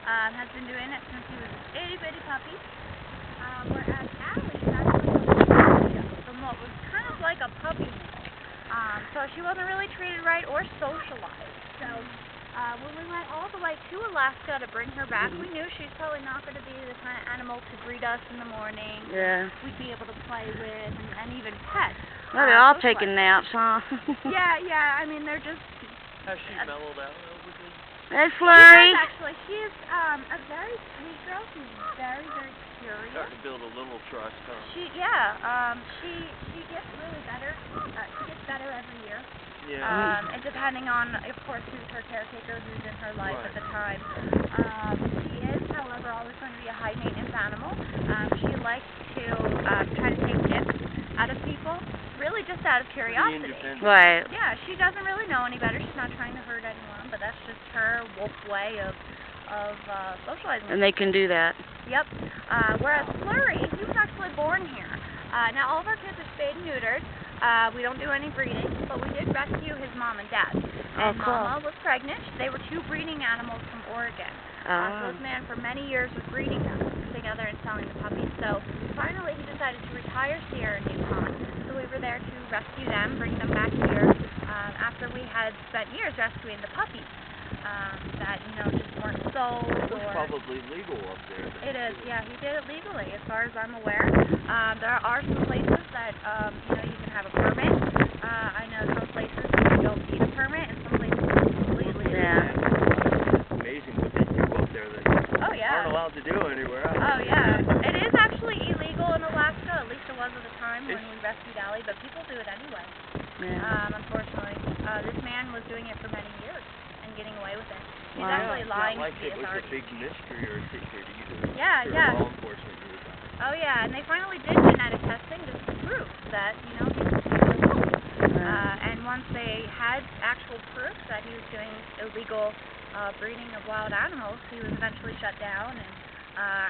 Has been doing it since he was a itty bitty puppy. Whereas Allie actually from what was kind of like a puppy mill. So she wasn't really treated right or socialized. So when we went all the way to Alaska to bring her back, we knew she's probably not going to be the kind of animal to greet us in the morning. Yeah. We'd be able to play with and even pet. Well, they're all taking naps, huh? Yeah. I mean, they're just... Has she mellowed out over the... Hey, Flurry. Actually, she is a very sweet girl. She's very, very curious. Starting to build a little trust, huh? She gets really better. She gets better every year. Yeah. And depending on, of course, who's her caretaker, who's in her life at the time. She is, however, always going to be a high maintenance animal. She likes to try to take tips out of people, really just out of curiosity. Right. Yeah, she doesn't really know any better. She's not trying to hurt anyone, but that's just her wolf way of socializing. And they can do that. Yep. Whereas Flurry, he was actually born here. Now, all of our kids are spayed and neutered. We don't do any breeding, but we did rescue his mom and dad. And cool. Mama was pregnant. They were two breeding animals from Oregon. So this man for many years was breeding them together and selling the puppies. So finally he decided to retire Sierra and Yukon. So we were there to rescue them, bring them back here after we had spent years rescuing the puppies that, just weren't sold. It's probably legal up there. It is, yeah. He did it legally, as far as I'm aware. There are some places that, you can have a permit. I know some places you don't need a permit, and some places are completely illegal. It's amazing what they do up there that aren't allowed to do anywhere else. Oh, yeah. It is actually illegal in Alaska, at least it was at the time when we rescued Allie, but people do it anyway. Yeah. Unfortunately. This man was doing it for many years and getting away with it. He's Wow. actually lying to the authorities. It was a big mystery or a secret either. Yeah. Law enforcement knew about it. Oh, yeah, and they finally did genetic testing just to prove that, he was illegal. And once they had actual proof that he was doing illegal breeding of wild animals, he was eventually shut down, and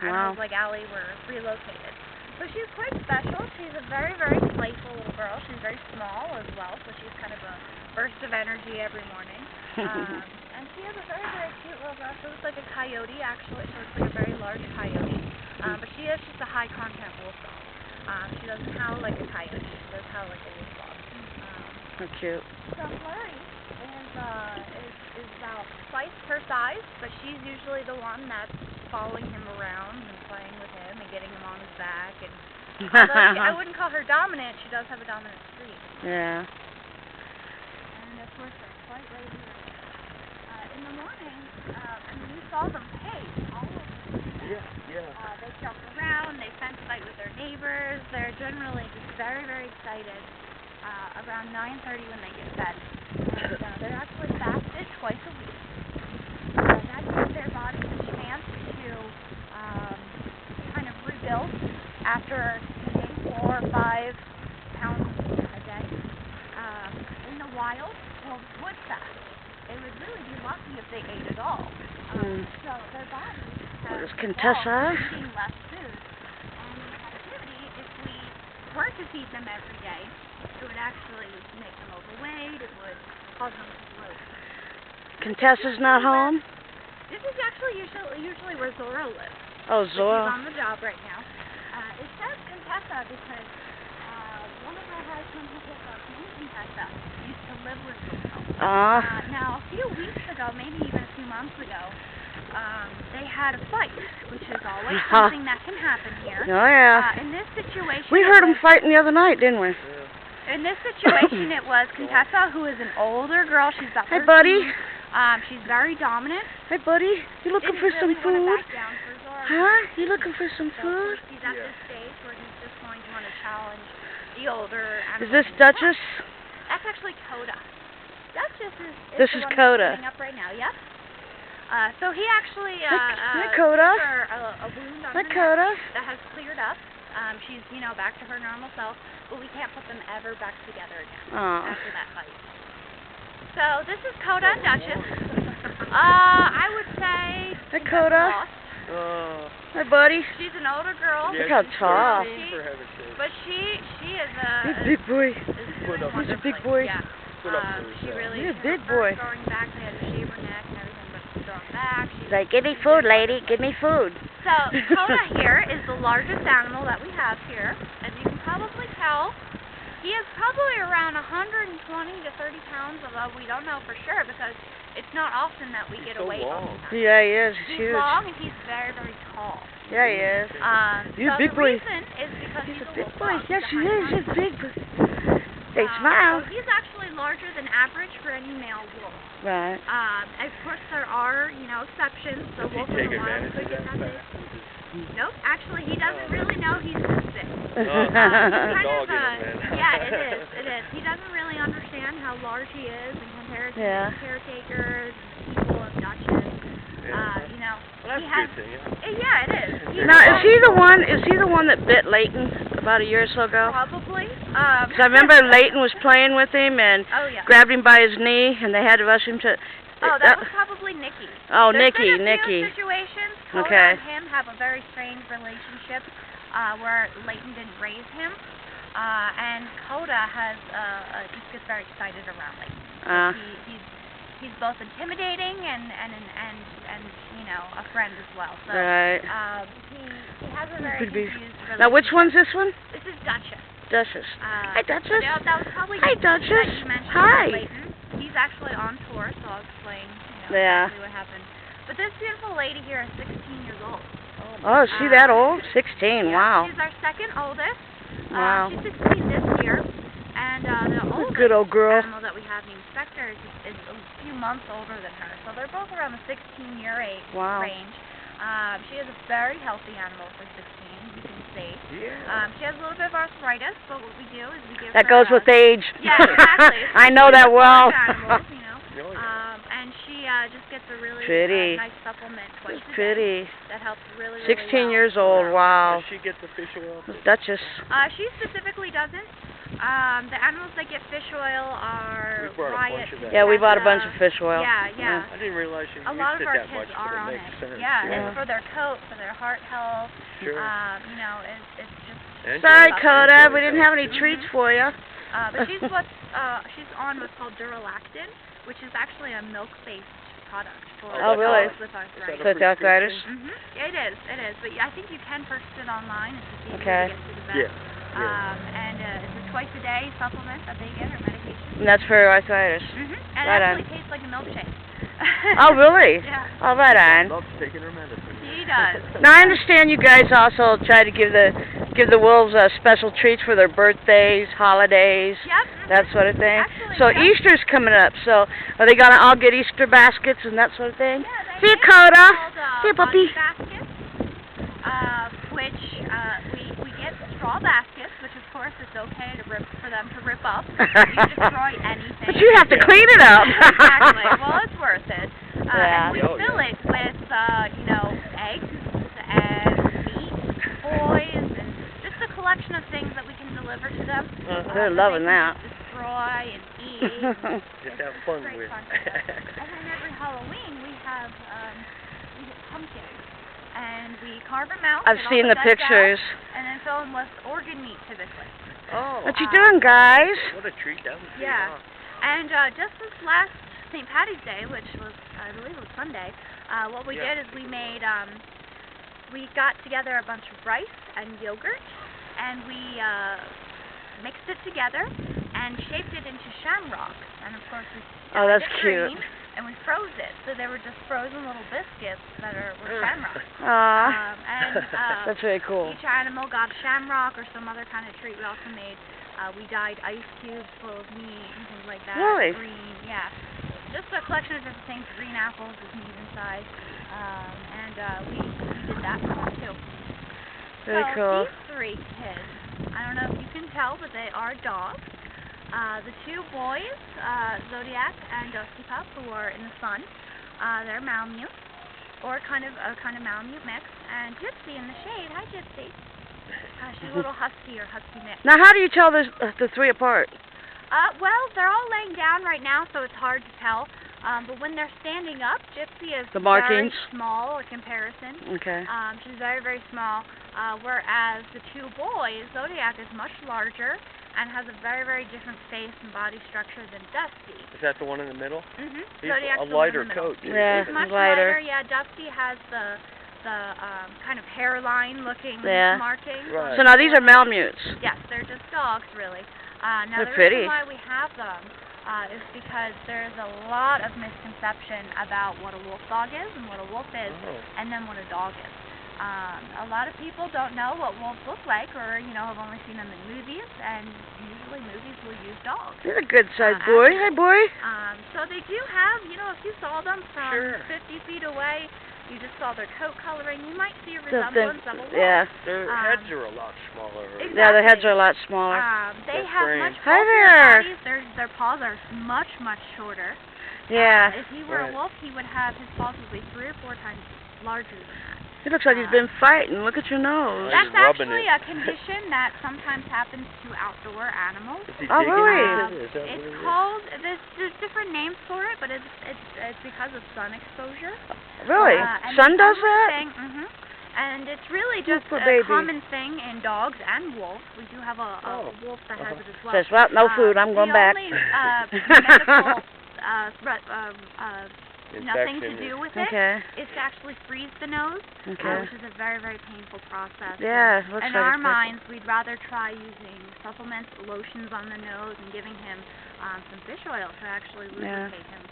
animals like Allie were relocated. So she's quite special. She's a very, very playful little girl. She's very small as well, so she's kind of a burst of energy every morning. And she is a very, very cute little girl. She looks like a coyote, actually. She looks like a very large coyote. But she is just a high-content wolf dog. She doesn't howl like a coyote. She does howl like a wolf dog. So cute. So Flurry is about twice her size, but she's usually the one that's following him around and playing with him and getting him on his back. And although I wouldn't call her dominant, she does have a dominant streak. Yeah. And of course, they're quite lazy. In the morning, you saw them pace all over. Yeah. They jump around, they fence fight with their neighbors. They're generally just very, very excited around 9:30 when they get fed. And they're actually fasted twice a week. That gives their bodies a chance to kind of rebuild after eating 4 or 5 pounds a day. In the wild, wolves would fast. They would really be lucky if they ate at all. So their bodies have Contessa. eating less food. And in captivity, if we were to feed them every day, it would actually make them overweight. It would cause them to bloat. Contessa's not home? This is actually usually where Zora lives. Oh, Zora. She's on the job right now. It says Contessa because one of our husbands who picked up Contessa used to live with Zora. Now, a few weeks ago, maybe even a few months ago, they had a fight, which is always something that can happen here. Oh, yeah. In this situation... We heard them fighting the other night, didn't we? In this situation, it was Contessa, who is an older girl. She's about 13. Hey, buddy. She's very dominant. Hey, buddy. You looking for some food? Huh? You looking for some food? He's at this stage where he's just going to want to challenge the older animals. Is this Duchess? That's actually Coda. Duchess is This the is one Coda. that's up right now, yep. So he actually Hi, Coda. for a wound on Hi, her Coda. neck that has cleared up. She's, back to her normal self, but we can't put them ever back together again after that fight. So this is Coda and Duchess. I would say Hi, Coda. Hi, buddy. She's an older girl. Look how tall. But she is a... He's a big boy. He's a big boy. Yeah. She really... He's a big boy. Growing back, they had to shave her neck and everything, but she's growing back. back. He's like, give me food, lady, give me food. So, Dakota here is the largest animal that we have here. As you can probably tell, he is probably around 120 to 30 pounds, although we don't know for sure because it's not often that we get a weight on him. Yeah, he is. He's huge. long and he's very, very tall. Yeah, he is. He's so a big the boy. reason is because He's he's a a big little boy. pug. Yes, he He's a is. He's big. They So smile. he's actually larger than average for any male wolf. Right. Of course, there are, exceptions. So wolves in the wild could get that big. Nope, actually, he doesn't really know he's this big. Yeah, it is. He doesn't really understand how large he is in comparison to caretakers, people, and Dutches. Well, that's a good thing, yeah, it is. Now, is he the one that bit Leighton about a year or so ago? Probably. Because I remember Leighton was playing with him and grabbed him by his knee, and they had to rush him to... Oh, that was probably Nikki. Oh, There's Nikki. been a few situations. Dakota and him have a very strange relationship where Leighton didn't raise him. And Dakota just gets very excited around Leighton. He's both intimidating and a friend as well. So right. He has a very confused relationship. Now, which one's this one? This is Duchess. Duchess. Hi, Duchess. That was probably Hi, Duchess. that you mentioned Hi. Leighton. He's actually on tour, so I'll explain exactly what happened. But this beautiful lady here is 16 years old. Oh, is she that old? 16, wow. She's our second oldest. Wow. She's 16 this year. And the oldest good old girl. animal that we have, the inspector, is a few months older than her. So they're both around the 16-year age range. She is a very healthy animal for 16, you can see. Yeah. She has a little bit of arthritis, but what we do is we give that her goes with age. Yeah, exactly. I know that well. Animals, and she just gets a really nice supplement twice a day that helps really 16 years old, wow. Does she get the fish oil? Duchess. She specifically doesn't. The animals that get fish oil are Riot. Yeah, we bought a bunch of fish oil. Yeah. I didn't realize you a lot used of our it that much, kids are but on it makes sense. Yeah, it's for their coat, for their heart health. Sure. It's just... Sorry, Coda, we didn't have any treats for you. But she's on what's called Duralactin, which is actually a milk-based product for really? with arthritis. With arthritis? Yeah, it is. But I think you can purchase it online. It's just easy to get to the vet. And it's a twice a day supplement that they get, or medication. And that's for arthritis. And it actually tastes like a milkshake. Oh, really? Yeah. Oh, right on. Loves taking her medicine. She does. Now, I understand you guys also try to give the wolves special treats for their birthdays, holidays, that sort of thing. Actually, so Easter's coming up. So are they gonna all get Easter baskets and that sort of thing? Yeah, See you, Coda. See you, puppy. Baskets, which we get straw baskets, which of course it's okay for them to rip up. You destroy anything. But you have to clean it up. Exactly. Well, it's worth it. And we fill it with eggs and meat, toys, and just a collection of things that we can deliver to them. They're loving that. Destroy and eat. Just have fun with. And then every Halloween we have pumpkins, and we carve them out. I've seen the pictures. And then fill them with organ meat, typically. Oh. What you doing, guys? What a treat that would be. Yeah. And just this last St. Patty's Day, which was, I believe it was Sunday, what we did is we made, we got together a bunch of rice and yogurt, and we mixed it together and shaped it into shamrocks. And of course we that's cute. And we froze it, so they were just frozen little biscuits that were shamrocks. That's very cool. Each animal got a shamrock or some other kind of treat. We also made, we dyed ice cubes full of meat and things like that. Really? Green, just a collection of different things. Green apples with meat inside. We did that for them too. Very cool. These three kids, I don't know if you can tell, but they are dogs. The two boys, Zodiac and Dusty Pup, who are in the sun, they're Malamute, or kind of Malamute mix. And Gypsy in the shade. Hi, Gypsy. She's a little husky or husky mix. Now, how do you tell the three apart? Well, they're all laying down right now, so it's hard to tell. But when they're standing up, Gypsy is very small in comparison. Okay. She's very, very small. Whereas the two boys, Zodiac is much larger, and has a very, very different face and body structure than Dusty. Is that the one in the middle? Mm-hmm. He's Zodiac's a the one in lighter the middle. coat, too. Yeah, He's much lighter. lighter. Yeah, Dusty has the kind of hairline-looking markings. Right. So now these are Malamutes. Yes, they're just dogs, really. Now They're the pretty. reason why we have them is because there's a lot of misconception about what a wolf dog is and what a wolf is, and then what a dog is. A lot of people don't know what wolves look like, or have only seen them in movies, and usually movies will use dogs. He's a good-sized boy. Hi, boy. So they do have, if you saw them from Sure. 50 feet away, you just saw their coat coloring, you might see a resemblance of a wolf. Yeah. Their heads are a lot smaller. Exactly. Yeah, their heads are a lot smaller. They That's have great. much Hi bulkier there. bodies. Their paws are much, much shorter. Yeah. If he were Right. a wolf, his paws would be 3 or 4 times larger than that. He looks like he's been fighting. Look at your nose. Right. That's rubbing actually it. a condition that sometimes happens to outdoor animals. Is he Oh, digging really? it? Is that what it It's is? called, there's different names for it, but it's because of sun exposure. Really? And Sun the does common that? thing, and it's really just poor a baby. common thing in dogs and wolves. We do have a wolf that has it as well. Says, well, no food. I'm going back. The only medical nothing to Infection do with Okay. it is to actually freeze the nose, Okay. which is a very, very painful process. Yeah, looks In like our it's minds, we'd rather try using supplements, lotions on the nose, and giving him some fish oil to actually lubricate him.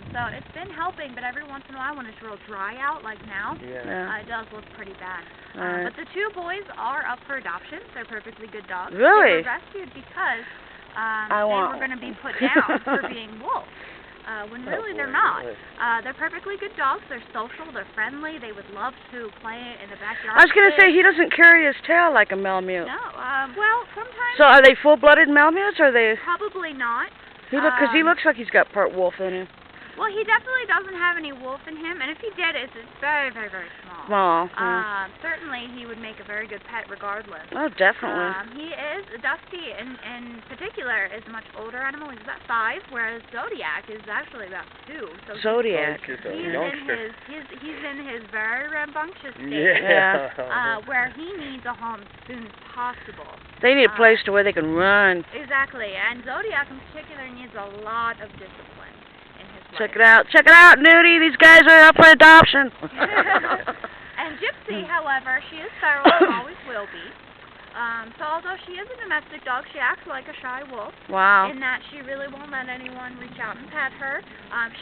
So it's been helping, but every once in a while when it's real dry out, like now, Yeah. it does look pretty bad. Right. But the 2 boys are up for adoption. They're perfectly good dogs. Really? They were rescued because I they want were going to be put down for being wolves. When really they're not. They're perfectly good dogs. They're social. They're friendly. They would love to play in the backyard. I was going to say, he doesn't carry his tail like a Malamute. No. Well, sometimes. So are they full-blooded Malamutes, or are they... Probably not. Because he looks like he's got part wolf in him. Well, he definitely doesn't have any wolf in him, and if he did, it's very, very, very small. Small. Yeah. Certainly, he would make a very good pet regardless. Oh, definitely. He is, Dusty in particular, is a much older animal. He's about 5, whereas Zodiac is actually about 2. So Zodiac. he's in his very rambunctious stage. Yeah. Where he needs a home as soon as possible. They need a place to where they can run. Exactly, and Zodiac in particular needs a lot of discipline in his life. Check it out. Check it out, Nudie. These guys are up for adoption. And Gypsy, however, she is feral and always will be. So although she is a domestic dog, she acts like a shy wolf. Wow. In that she really won't let anyone reach out and pet her.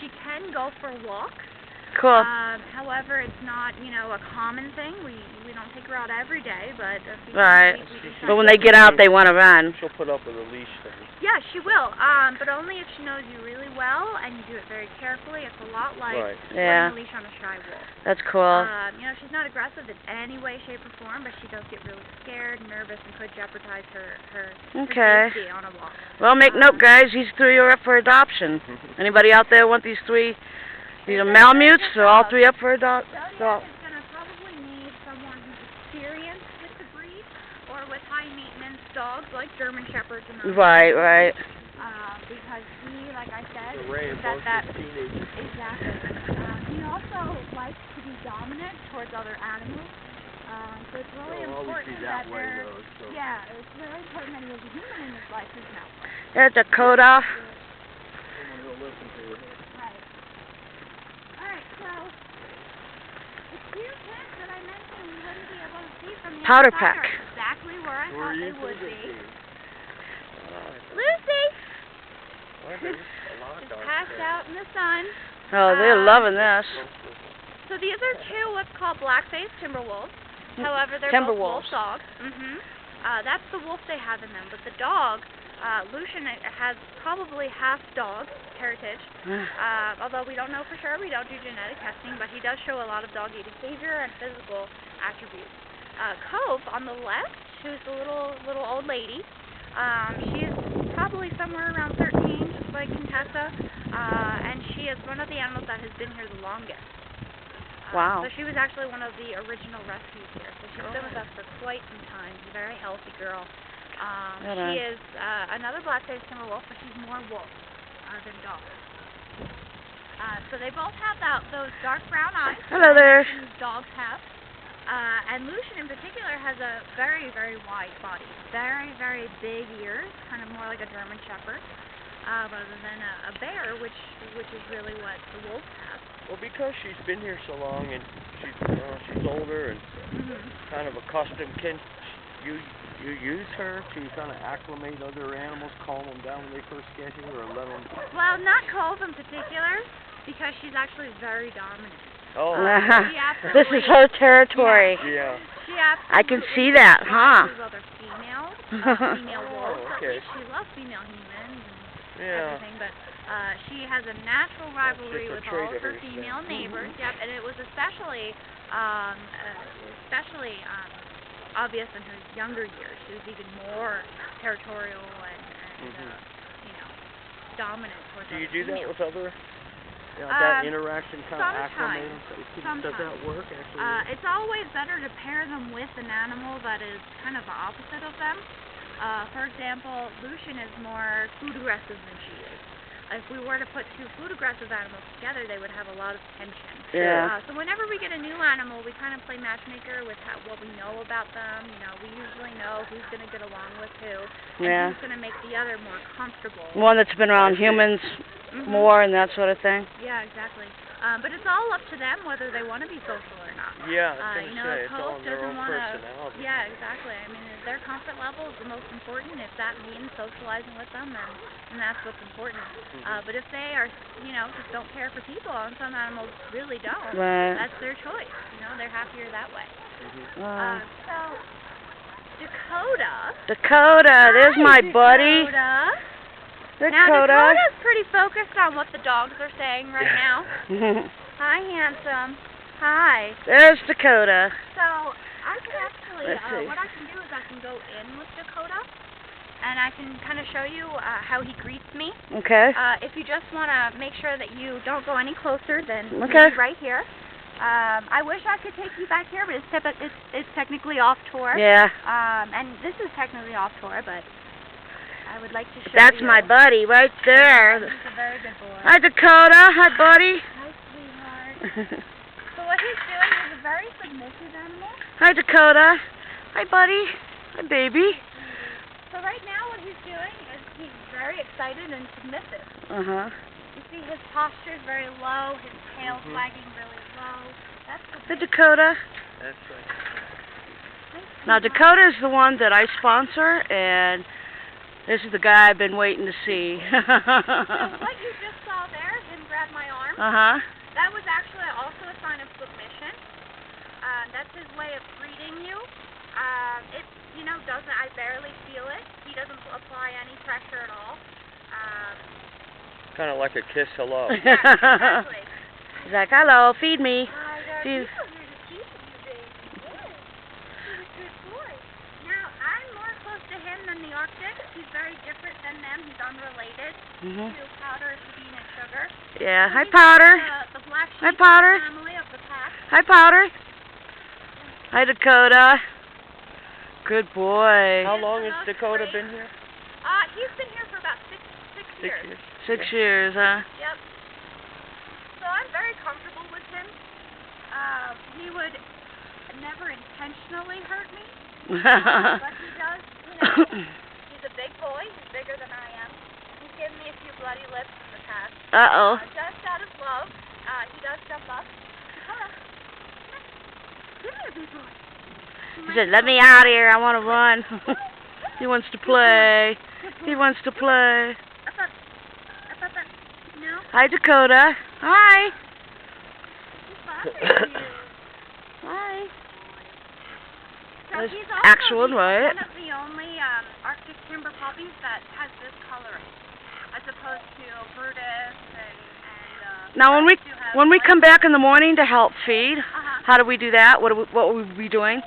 She can go for walks. Cool. However, it's not, a common thing. We don't take her out every day, but Right. we But when they get out, they want to run. She'll put up with a leash thing. Yeah, she will. But only if she knows you really well and you do it very carefully. It's a lot like putting a leash on a shy wolf. That's cool. She's not aggressive in any way, shape, or form, but she does get really scared, nervous, and could jeopardize her safety on a walk. Well, make note, guys. These 3 are up for adoption. Anybody out there want these 3? These are Malamutes. They're all 3 up for adoption. Zodiac is going to probably need someone who's experienced with the breed or with high-maintenance dogs like German Shepherds and those. Right. Because he, like I said, Teenagers. exactly. He also likes to be dominant towards other animals. So it's really important that they're... Yeah, it's very important that he has a human in his life who's an outlaw. Yeah, Dakota. Powder pack. Exactly where I thought they would be. Lucy! Just passed out in the sun. Oh, they're loving this. So these are 2 what's called black-faced timber wolves. However, they're both wolf dogs. That's the wolf they have in them. But the dog, Lucian, has probably half dog heritage. Although we don't know for sure. We don't do genetic testing. But he does show a lot of doggy behavior and physical attributes. Cove on the left, who's the little old lady. She's probably somewhere around 13, just like Contessa, and she is one of the animals that has been here the longest. Wow. So she was actually one of the original rescues here. So she's been with us for quite some time. She's a very healthy girl. She is another black-faced timber wolf, but she's more wolf than dog. So they both have those dark brown eyes. Hello there. Dogs have. And Lucian in particular has a very, very wide body. Very, very big ears, kind of more like a German Shepherd, rather than a bear, which is really what the wolves have. Well, because she's been here so long and she's older and kind of accustomed, can you use her to kind of acclimate other animals, calm them down when they first get here, or let them? Well, not Cove in particular, because she's actually very dominant. Oh. This is her territory. Yeah. She absolutely I can see that, huh? Other females, female wolves. Okay. She loves female humans and Yeah. everything, but she has a natural rivalry with all of her female neighbors. Yep, and it was especially obvious in her younger years. She was even more territorial and dominant towards Do you other do that females. with other? That interaction kind of acclimate them? Does that work actually? It's always better to pair them with an animal that is kind of the opposite of them. For example, Lucian is more food aggressive than she is. If we were to put two food aggressive animals together, they would have a lot of tension. Yeah. So whenever we get a new animal, we kind of play matchmaker with what we know about them. You know, we usually know who's going to get along with who, and who's going to make the other more comfortable. One that's been around humans more and that sort of thing. Yeah, exactly. But it's all up to them whether they want to be social or not. Yeah, I was going to say, it's all Cove their doesn't own want to. personality. Yeah, exactly. I mean, their comfort level is the most important. If that means socializing with them, then that's what's important. But if they are, just don't care for people, and some animals really don't, that's their choice. They're happier that way. So, Dakota, there's my buddy. Now, Dakota's pretty focused on what the dogs are saying right now. Hi, handsome. Hi. There's Dakota. So, I can actually, what I can do is I can go in with Dakota, and I can kind of show you how he greets me. Okay. If you just want to make sure that you don't go any closer than right here. I wish I could take you back here, but it's technically off tour. Yeah. And this is technically off tour, but I would like to show you. That's my buddy right there. He's a very good boy. Hi, Dakota. Hi, buddy. Hi, sweetheart. So what he's doing is a very submissive animal. Hi, Dakota. Hi, buddy. Hi, baby. So right now what he's doing is he's very excited and submissive. You see his posture is very low, his tail's wagging really low. Hi, Dakota. That's right. Now, Dakota is the one that I sponsor, and this is the guy I've been waiting to see. So what you just saw there, him grab my arm, that was actually also a sign of submission. That's his way of greeting you. I barely feel it. He doesn't apply any pressure at all. Kind of like a kiss hello. Yeah, exactly. He's like, hello, feed me. Hi, Feed. You're to feed you, baby. Yes. He's a good boy. Now, I'm more close to him than the Arctic. He's very different than them. He's unrelated to Powder, Sabine, and Sugar. Yeah. So Hi, Powder. The black sheep Hi, Powder. family of the pack. Hi, Powder. Hi, Dakota. Good boy. How long has Dakota been here? He's been here for about six years. 6 years, huh? Yep. So I'm very comfortable with him. He would never intentionally hurt me. But he does, he's a big boy. He's bigger than I am. He's given me a few bloody lips in the past. Just out of love, he does jump up. Come here, big boy. He said, let me out of here. I want to run. He wants to play. He wants to play. No? Hi, Dakota. Hi. Hi. So There's he's actual, right? one of the only Arctic timber puppies that has this coloring, as opposed to Brutus and now, when we come back in the morning to help feed, how do we do that? What will we be doing?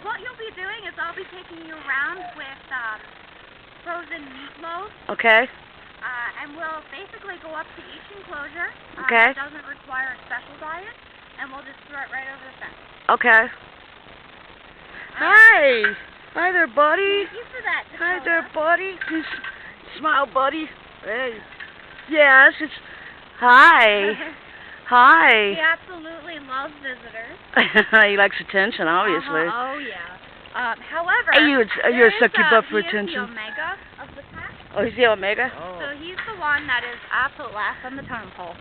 What you'll be doing is I'll be taking you around with frozen meatloaf. Okay. And we'll basically go up to each enclosure. Okay. It doesn't require a special diet, and we'll just throw it right over the fence. Okay. Hi. Hi there, buddy. Thank you for that, Dakota. Hi there, buddy. Smile, buddy. Hey. Yes, it's... Hi. Hi. He absolutely loves visitors. He likes attention, obviously. Oh yeah. However, You're a sucky butt for he attention. is the omega of the pack. Oh, he's the omega? Oh. So he's the one that is absolute last on the totem pole.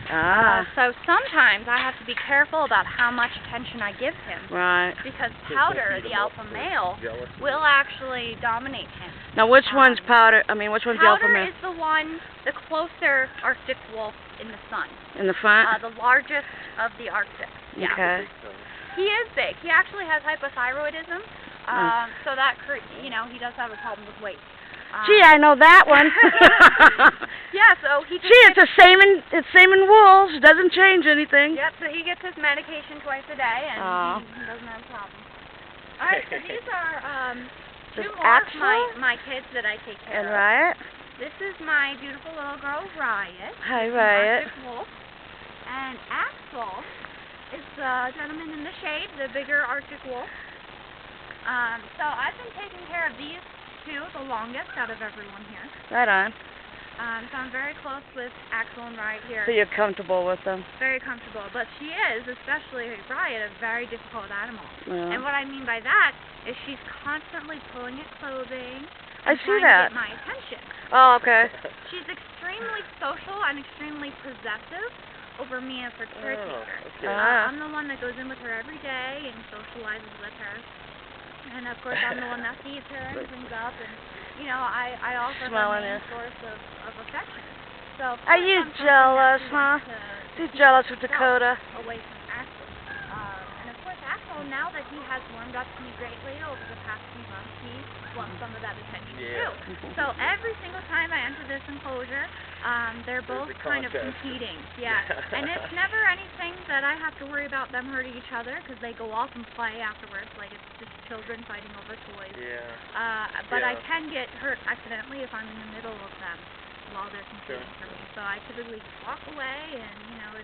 Ah. So sometimes I have to be careful about how much attention I give him. Right. Because Powder, the alpha male, will actually dominate him. Now, which one's Powder? I mean, which one's the alpha Powder male? is the one, the closer Arctic wolf in the sun. In the front? The largest of the Arctic. Yeah. Okay. He is big. He actually has hypothyroidism. So that, he does have a problem with weight. Gee, I know that one. Yeah, so he just it's the same in wolves. Doesn't change anything. Yep, so he gets his medication twice a day, and he doesn't have a problem. All right, so these are two more of my kids that I take care of. And Riot? This is my beautiful little girl, Riot. Hi, Riot. Arctic wolf. And Axel is the gentleman in the shade, the bigger Arctic wolf. So I've been taking care of these two the longest out of everyone here. Right on. So I'm very close with Axel and Riot here. So you're comfortable with them? Very comfortable. But she is, especially Riot, a very difficult animal. Yeah. And what I mean by that is she's constantly pulling at clothing I and see trying that. to get my attention. Oh, okay. She's extremely social and extremely possessive over me as her caretaker. Okay. I'm the one that goes in with her every day and socializes with her. And of course I'm the one that feeds her and cleans up, and I offer her main source of affection. So Are you jealous, huh? She's jealous of Dakota. Away from Axel. And of course Axel, now that he has warmed up to me greatly over the past few months, he wants some of that attention too. So every single time I enter this enclosure, they're both kind of competing. Yeah. And it's never anything that I have to worry about them hurting each other, because they go off and play afterwards, like it's just children fighting over toys. Yeah. But I can get hurt accidentally if I'm in the middle of them while they're competing for me. So I typically just walk away, and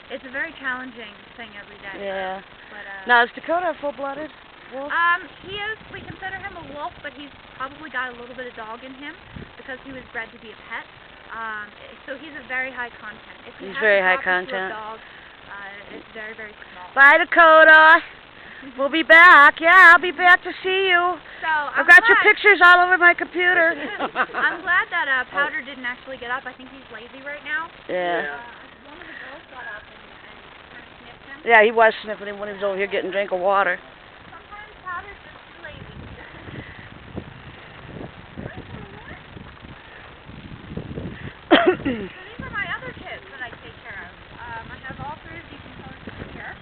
it's a very challenging thing every day. Yeah. But Now, is Dakota a full-blooded wolf? he is. We consider him a wolf, but he's probably got a little bit of dog in him because he was bred to be a pet. So he's a very high content. If you He's have very to high talk to content. a dog, it's very, very small. Bye, Dakota. We'll be back. Yeah, I'll be back to see you. So I've got your pictures all over my computer. I'm glad that Powder didn't actually get up. I think he's lazy right now. Yeah. One of the girls got up and kind of sniffed him. Yeah, he was sniffing him when he was over here getting a drink of water. Sometimes Powder's just too lazy. So these are my other kids that I take care of. I have all three of these enclosures here.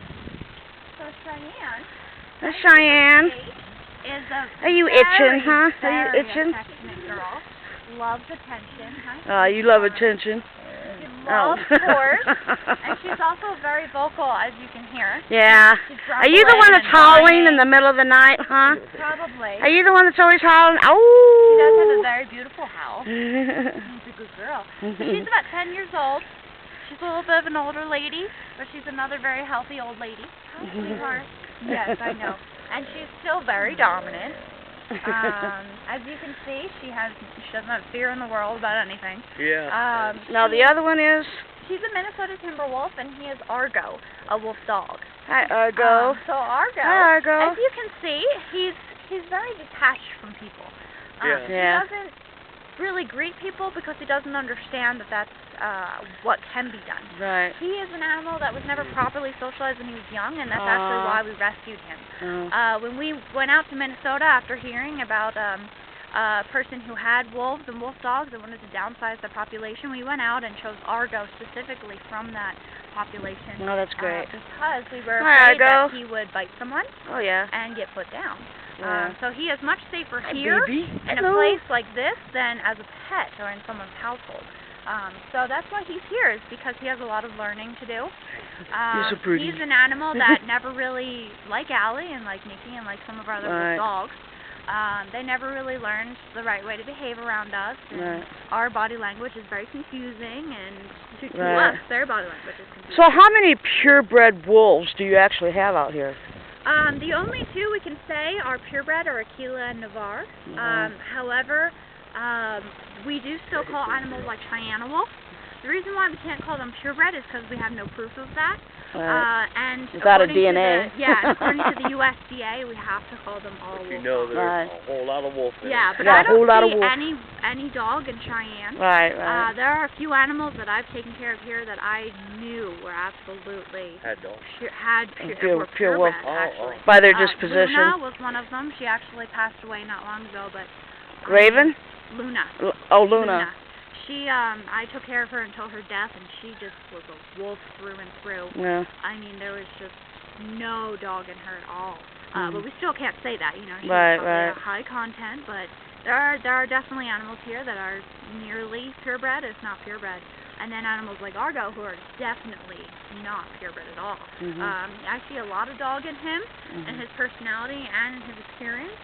So Cheyenne. That's Cheyenne. Is a Are you itching, huh? Are you itching? affectionate girl. Loves attention. You love attention. She loves chores. And she's also very vocal, as you can hear. Yeah. Are you the one that's howling in the middle of the night, huh? Probably. Are you the one that's always howling? Oh. She does have a very beautiful howl. She's a good girl. So she's about 10 years old. She's a little bit of an older lady, but she's another very healthy old lady. Oh, sweetheart. Yes, I know. And she's still very dominant. As you can see, she doesn't have fear in the world about anything. Yeah. Now the other one is? She's a Minnesota timber wolf, and he is Argo, a wolf dog. Hi, Argo. So Argo, Hi, Argo. as you can see, he's very detached from people. He doesn't really greet people because he doesn't understand that that's what can be done. Right. He is an animal that was never properly socialized when he was young, and that's actually why we rescued him. When we went out to Minnesota after hearing about a person who had wolves and wolf dogs and wanted to downsize the population, we went out and chose Argo specifically from that population. Oh, that's great. Because we were afraid that he would bite someone and get put down. So he is much safer here in a place like this than as a pet or in someone's household. So that's why he's here, is because he has a lot of learning to do. He's so pretty. He's an animal that never really, like Allie and like Nikki and like some of our other dogs, they never really learned the right way to behave around us. And our body language is very confusing, and to us, their body language is confusing. So how many purebred wolves do you actually have out here? The only two we can say are purebred are Aquila and Navarre. However, we do still call animals like Cheyenne a wolf. The reason why we can't call them purebred is because we have no proof of that. And without a according DNA. according to the USDA, we have to call them all wolf. You know there's a whole lot of wolf in Yeah, it. but Yeah, I don't lot of see wolf. any dog in Cheyenne. Right. There are a few animals that I've taken care of here that I knew were absolutely Had dogs. were pure wolf. purebred, actually. By their disposition. Luna was one of them. She actually passed away not long ago, but Raven? Luna. Luna. She, I took care of her until her death, and she just was a wolf through and through. Yeah. I mean, there was just no dog in her at all. But we still can't say that, you know. She's Right. a high content, but there are definitely animals here that are nearly purebred, if not purebred. And then animals like Argo, who are definitely not purebred at all. I see a lot of dog in him, and his personality and his appearance.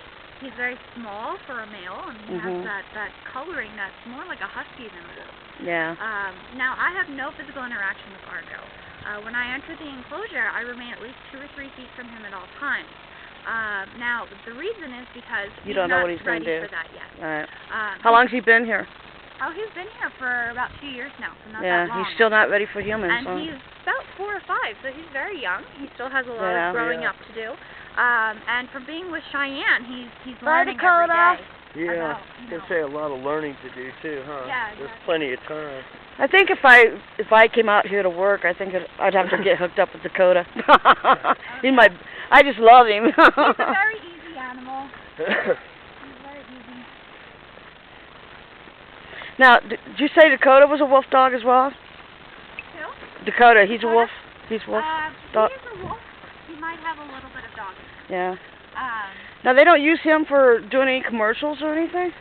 He's very small for a male, and he has that coloring that's more like a husky than a wolf. Yeah. Now, I have no physical interaction with Argo. When I enter the enclosure, I remain at least 2 or 3 feet from him at all times. Now, the reason is because you don't know what he's ready going to do. for that yet. Right. How long's he been here? Oh, he's been here for about 2 years now, so not Yeah, that long. he's still not ready for humans. And he's about 4 or 5, so he's very young. He still has a lot of growing up to do. And from being with Cheyenne, he's learning every day. Yeah, I say a lot of learning to do too, huh? Yeah, There's plenty of time. I think if I came out here to work, I think I'd have to get hooked up with Dakota. I just love him. He's a very easy animal. He's very easy. Now, did you say Dakota was a wolf dog as well? Who? Dakota, he's a wolf. He's a wolf dog. He is a wolf. He might have a little bit of dog. Yeah. Now they don't use him for doing any commercials or anything?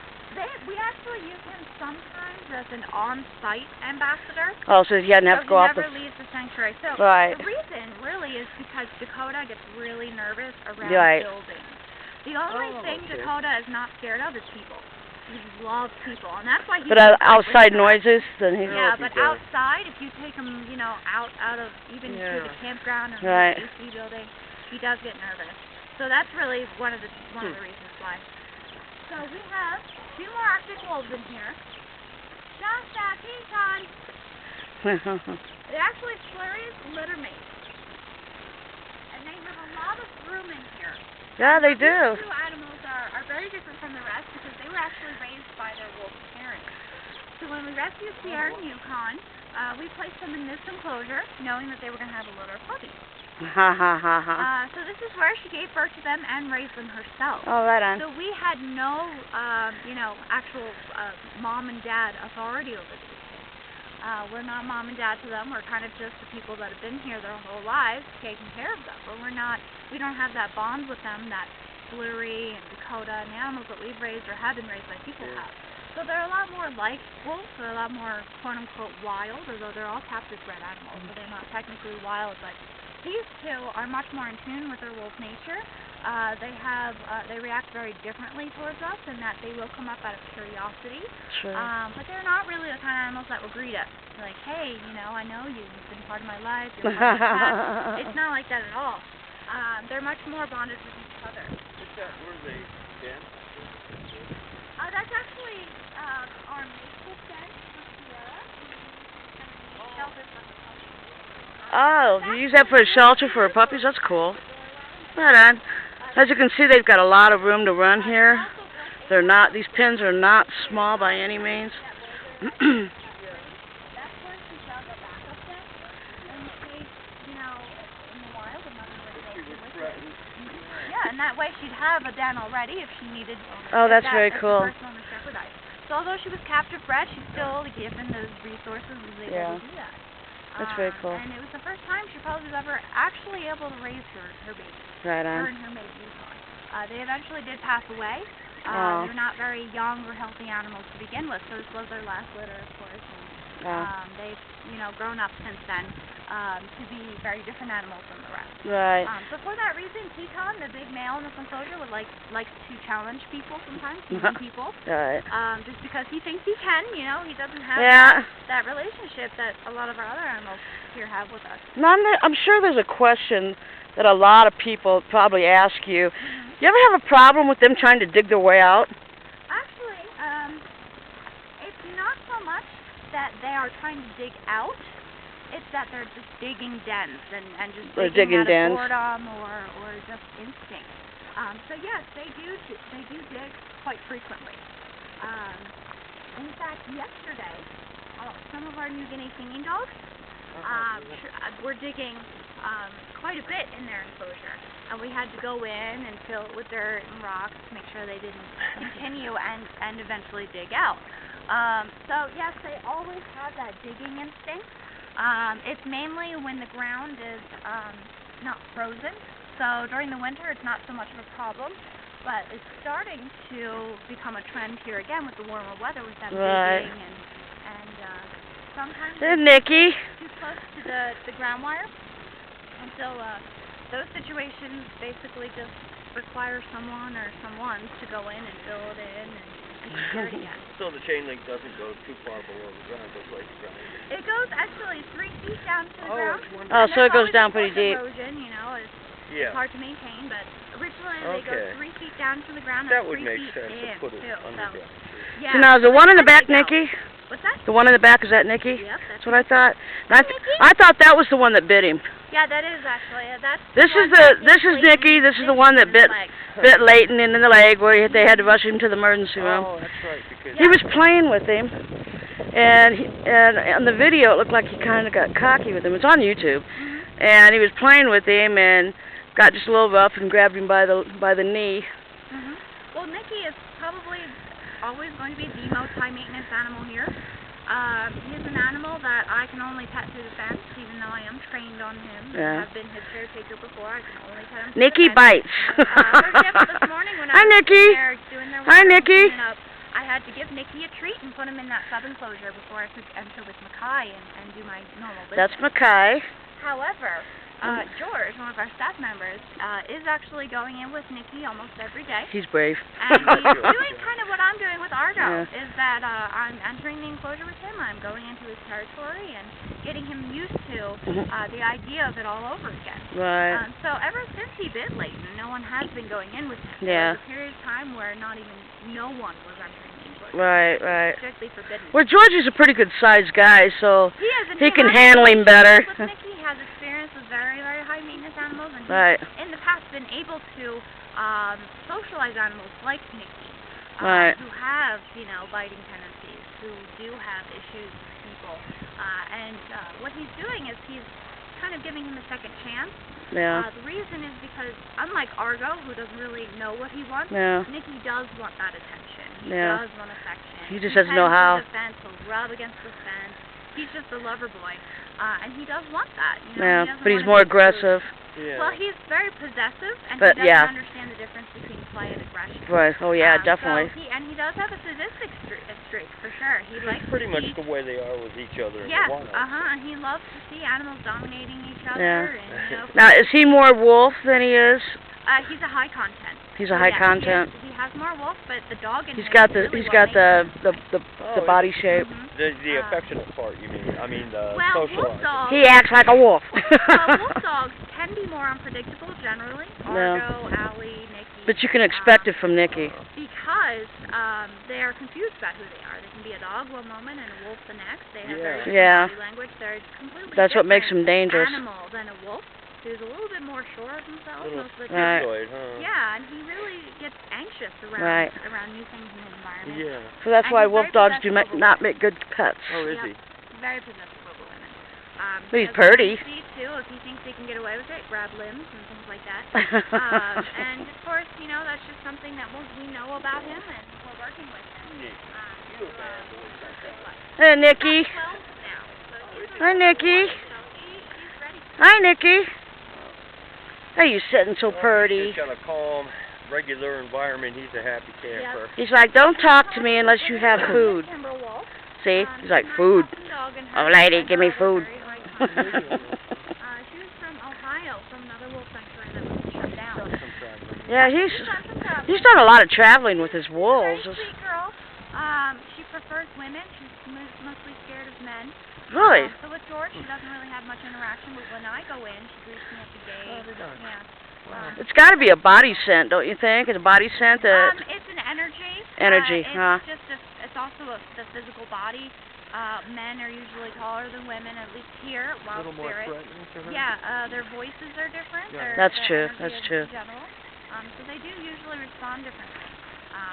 We actually use him sometimes as an on-site ambassador. Oh, so he hadn't have to go off the... He never leaves the sanctuary. So the reason really is because Dakota gets really nervous around buildings. The only thing Dakota is not scared of is people. He loves people, and that's why he... But outside noises, then he... Yeah, but outside, if you take him, you know, out of even to the campground or the AC building, he does get nervous. So that's really one of the reasons why. So we have 2 more Arctic wolves in here. Shasta, Teton. They're actually Flurry's litter mates. And they have a lot of room in here. Yeah, they do. These 2 animals are very different from the rest because they were actually raised by their wolf parents. So when we rescued Sierra and Yukon, we placed them in this enclosure, knowing that they were going to have a litter of puppies. So this is where she gave birth to them and raised them herself. Oh, right on. So we had no, you know, actual mom and dad authority over these kids. We're not mom and dad to them. We're kind of just the people that have been here their whole lives, taking care of them. But we don't have that bond with them that Flurry and Dakota and the animals that we've raised or have been raised by people have. So they're a lot more like wolves. They're a lot more quote-unquote wild, although they're all captive-bred animals, so they're not technically wild. But these 2 are much more in tune with their wolf nature. They react very differently towards us in that they will come up out of curiosity. Sure. But they're not really the kind of animals that will greet us. They're like, hey, you know, I know you. You've been part of my life. You're part of my past. It's not like that at all. They're much more bonded with each other. Where are they, Dan? That's actually our maple den for Sierra. Shelter for the puppies. Oh, you use that for a shelter for puppies? That's cool. Right on. As you can see, they've got a lot of room to run here. These pens are not small by any means. That's where she dug a backup den in case, you know, in the wild, another way to with it. Yeah, and that way she'd have a den already if she needed. Oh, that's very cool. So although she was captive bred, she's still given those resources and was able to do that. That's very cool. And it was the first time she probably was ever actually able to raise her baby. Right on. Her and her mate, Yukon. They eventually did pass away. They're not very young or healthy animals to begin with, so this was their last litter, of course. And they've, you know, grown up since then to be very different animals than the rest. Right. So for that reason, Teton, the big male in this enclosure, likes to challenge people sometimes, human people. Right. Just because he thinks he can, you know, he doesn't have that relationship that a lot of our other animals here have with us. Now, I'm sure there's a question that a lot of people probably ask you. You ever have a problem with them trying to dig their way out? Actually, it's not so much that they are trying to dig out. It's that they're just digging dens and just They're digging digging out dens. of boredom or just instinct. So yes, they do dig quite frequently. In fact, yesterday, some of our New Guinea singing dogs were digging quite a bit in their enclosure, and we had to go in and fill it with dirt and rocks to make sure they didn't continue and eventually dig out. So yes, they always have that digging instinct. It's mainly when the ground is not frozen. So during the winter, it's not so much of a problem, but it's starting to become a trend here again with the warmer weather, with them digging and sometimes Hey, Nikki. too close to the ground wire. And so those situations basically just require someone or someones to go in and fill it in and secure it again. So the chain link doesn't go too far below the ground, it goes right to ground. It goes actually 3 feet down to the ground. It's wonderful. Oh, And so it there's goes down always pretty deep. erosion, you know, it's Yeah. hard to maintain, but originally they go Okay. 3 feet down to the ground That and would 3 make feet sense in to put it too. underground. So, yeah. So now, is the one in the back Dig out. Nikki? What's that? The one in the back, is that Nikki? Yep, That's what I thought. And I thought that was the one that bit him. Yeah, that is actually. That's This is Nikki. This is the one that bit Leighton in the leg, where they had to rush him to the emergency room. Oh, that's right, because He was playing with him, and on the video it looked like he kind of got cocky with him. It's on YouTube, and he was playing with him and got just a little rough and grabbed him by the knee. Well, Nikki is probably always going to be the most high maintenance animal here. He's an animal that I can only pet through the fence, even though I am trained on him. Yeah. I've been his caretaker before. I can only pet him through Nikki the fence. bites. For example, this morning when I Hi, was Nikki. there doing their Hi, work and Nikki. cleaning up, I had to give Nikki a treat and put him in that sub-enclosure before I could enter with Mackay and do my normal business. That's Mackay. However, George, one of our staff members, is actually going in with Nikki almost every day. He's brave. And he's doing kind of what I'm doing with Argo, Yeah. is that I'm entering the enclosure with him, I'm going into his territory and getting him used to the idea of it all over again. Right. So ever since he bit Leighton, no one has been going in with him. Yeah. There was a period of time where no one was entering the enclosure. Right. Strictly forbidden. Well, George is a pretty good sized guy, so He is, and he can has handle him better. With Nikki, has experience with very, very high maintenance animals, and Right. he's in the past been able to socialize animals like Nikki, Right. who have, biting tendencies, who do have issues with people, and what he's doing is he's kind of giving him a second chance. Yeah. The reason is because, unlike Argo, who doesn't really know what he wants, Yeah. Nikki does want that attention. He Yeah. does want affection. He just doesn't know how. The fence, he'll rub against the fence. He's just a lover boy, and he does want that. Yeah, he doesn't but he's wanna more be rude. aggressive. Yeah. Well, he's very possessive, and But, he doesn't yeah. understand the difference between play and aggression. Right. Oh yeah, So definitely. he does have a sadistic streak for sure. He likes pretty to much see, the way they are with each other in yes, the wild. and he loves to see animals dominating each other. Yeah. And, Now, is he more wolf than he is? he's a high content. He's a high Yes, content. He has more wolf, but the dog in He's him got is the really he's what got makes the Oh, body shape. The affectionate part, you mean? I mean the Well, wolf socializing. dogs. He acts like a wolf. Wolf dogs can be more unpredictable generally. Yeah. Argo, Allie, Nikki. But you can expect it from Nikki. Because they are confused about who they are. They can be a dog one moment and a wolf the next. They have very different Yeah. body language. They're completely That's what makes different them dangerous. animal than a wolf, who's a little bit more sure of himself Little most of the Right. time. schizoid, huh? Yeah, and he really gets anxious around Right. new things in his environment. Yeah. So that's And why he's wolf very dogs do possessive over not women. make good pets. Oh, is Yep. he? Very possessive over women. But he's has pretty. a tendency too, if he thinks he can get away with it, grab limbs and things like that. And of course, that's just something that we know about him, and we're working with him. Hey, Nikki. 12 now, so he's Hi, Nikki. so he's ready. Hi, Nikki. Hey, you sitting so pretty. He's got a calm, regular environment. He's a happy camper. He's like, don't talk to me unless you have food. Timberwolf. See? He's like, food. Oh, lady, give me food. She was from Ohio, from another wolf sanctuary that was shut down. Yeah, he's done a lot of traveling with his wolves. Very sweet girl. She prefers women. She's mostly scared of men. Really? So with George, she doesn't really have much interaction, but when I go in, she greets me at the gate. Yeah. It's got to be a body scent, don't you think? It's a body scent that. It's an energy. Energy, it's huh? Just it's also the physical body. Men are usually taller than women, at least here. A Wild little more spirits. threatening to her? Yeah, their voices are different. Yeah. That's Their true, energy that's is true. in general. So they do usually respond differently.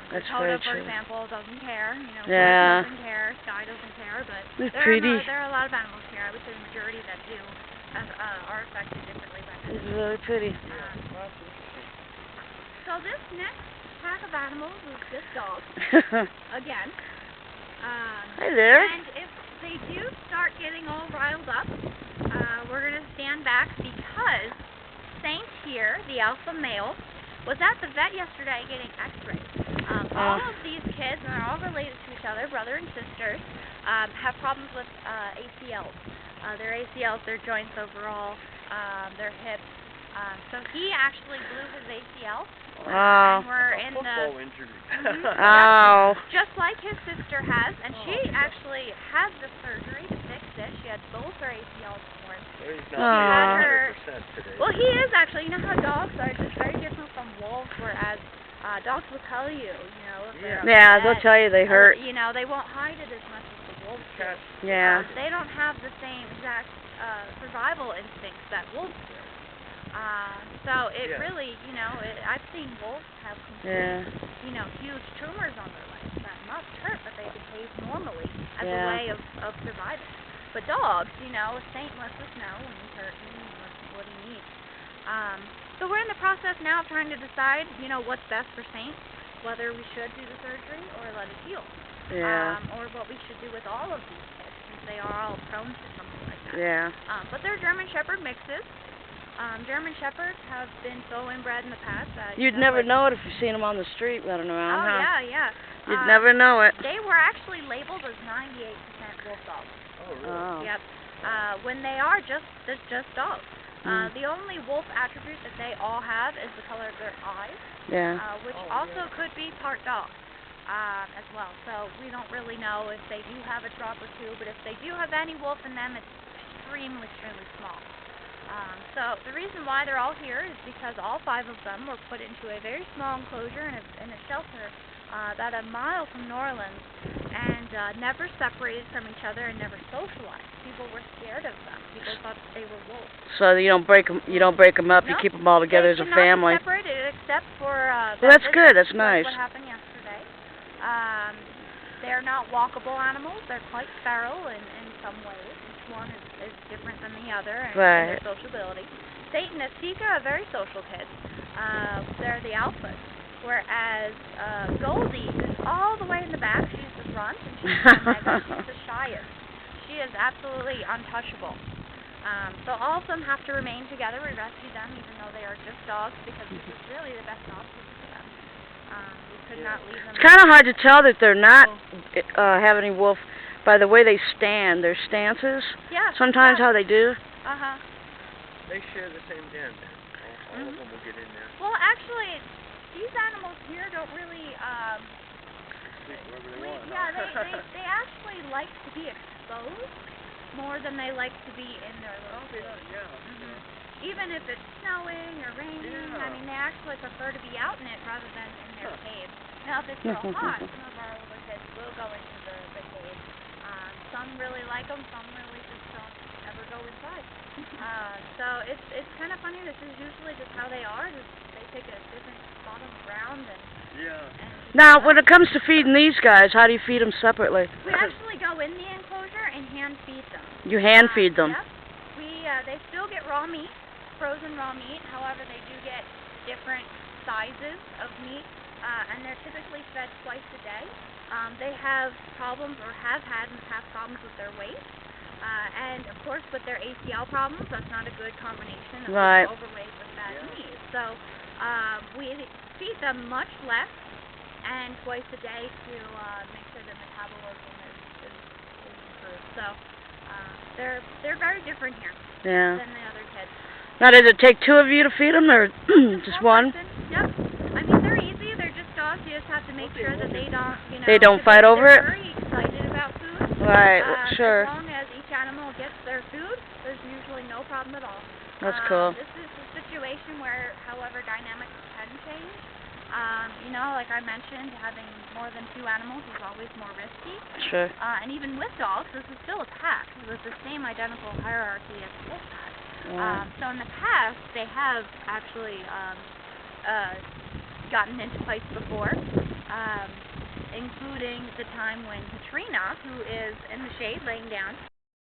That's Dakota, very for true. example, doesn't care. You know, Yeah. Forrest doesn't care. Sky doesn't care. But It's there pretty. there are a lot of animals here. I would say the majority that do are affected differently by that. It's really pretty. That's interesting. So this next pack of animals is just dogs again. Hi there. And if they do start getting all riled up, we're going to stand back because Saint here, the alpha male, was at the vet yesterday getting x-rays. All of these kids, and they're all related to each other, brother and sisters, have problems with ACLs. Their ACLs, their joints overall, their hips. So he actually blew his ACL. And we're in the Football injury. Oh. just like his sister has, and she actually had the surgery to fix it. She had both her ACLs torn. Well, he's Aw. not 100% today. Well, he is actually. You know how dogs are just very different from wolves, whereas dogs will tell you, if they're Yeah, upset, they'll tell you they hurt. They won't hide it as much as the wolves do. Cats. Yeah. They don't have the same exact survival instincts that wolves do. So it really, I've seen wolves have complete, huge tumors on their legs that must hurt, but they behave normally as a way of surviving. But dogs, Saint lets us know when he's hurting and what he needs. So we're in the process now of trying to decide, what's best for Saint, whether we should do the surgery or let it heal. Yeah. Or what we should do with all of these kids, since they are all prone to something like that. Yeah. But they're German Shepherd mixes. German Shepherds have been so inbred in the past that You'd never know it if you've seen them on the street running around, huh? Yeah. You'd never know it. They were actually labeled as 98% wolf dogs. Oh, really? Oh. Yep. When they are just dogs. The only wolf attribute that they all have is the color of their eyes, which also could be part dog as well. So we don't really know if they do have a drop or two, but if they do have any wolf in them, it's extremely small. So the reason why they're all here is because all 5 of them were put into a very small enclosure in a shelter about a mile from New Orleans, and never separated from each other and never socialized. People were scared of them. People thought that they were wolves. So you don't break them. You don't break them up. You No, keep them all together as a family. They cannot be separated except for. Well, that's good. That's nice. What happened yesterday? They're not walkable animals. They're quite feral in some ways. Each one is different than the other in their sociability. Saint and Asika are very social kids. They're the alphas. Whereas Goldie is all the way in the back. She's the front, and she's the shyest. She is absolutely untouchable. So all of them have to remain together. We rescued them even though they are just dogs because this is really the best option for them. We could not leave them. It's kind of hard to tell that they're not have any wolf by the way they stand, their stances. Yeah. Sometimes how they do. They share the same den. All of them will get in there. Well, actually, these animals here don't really Sleep wherever they want. Yeah, they actually like to be exposed more than they like to be in their little cage. Even if it's snowing or raining, I mean, they actually prefer to be out in it rather than in their cave. Now, if it's real hot, some of our older kids will go into the cave. Some really like them, some really just don't ever go inside. So it's kind of funny. This is usually just how they are. They take a different spot on the ground and Now, when it comes to feeding these guys, how do you feed them separately? we actually go in the enclosure and hand feed them. You hand feed them. Yep. They still get raw meat, frozen raw meat. However, they do get different sizes of meat, and they're typically fed twice a day. They have problems or have had in the past problems with their weight. And of course, with their ACL problems, that's not a good combination of overweight with bad knees. So we feed them much less and twice a day to make sure their metabolism is improved. So they're very different here than the other kids. Now, does it take 2 of you to feed them, or just one? Yep. I mean, they're easy. They're just dogs. You just have to make sure that they don't, They don't fight over it? They're very excited about food. Right. Sure. As long as each animal gets their food, there's usually no problem at all. That's cool. This is a situation where, however, dynamics can change. You know, like I mentioned, having more than 2 animals is always more risky. Sure. And even with dogs, this is still a pack with the same identical hierarchy as a wolf pack. Yeah. So in the past, they have actually gotten into fights before, including the time when Katrina, who is in the shade laying down,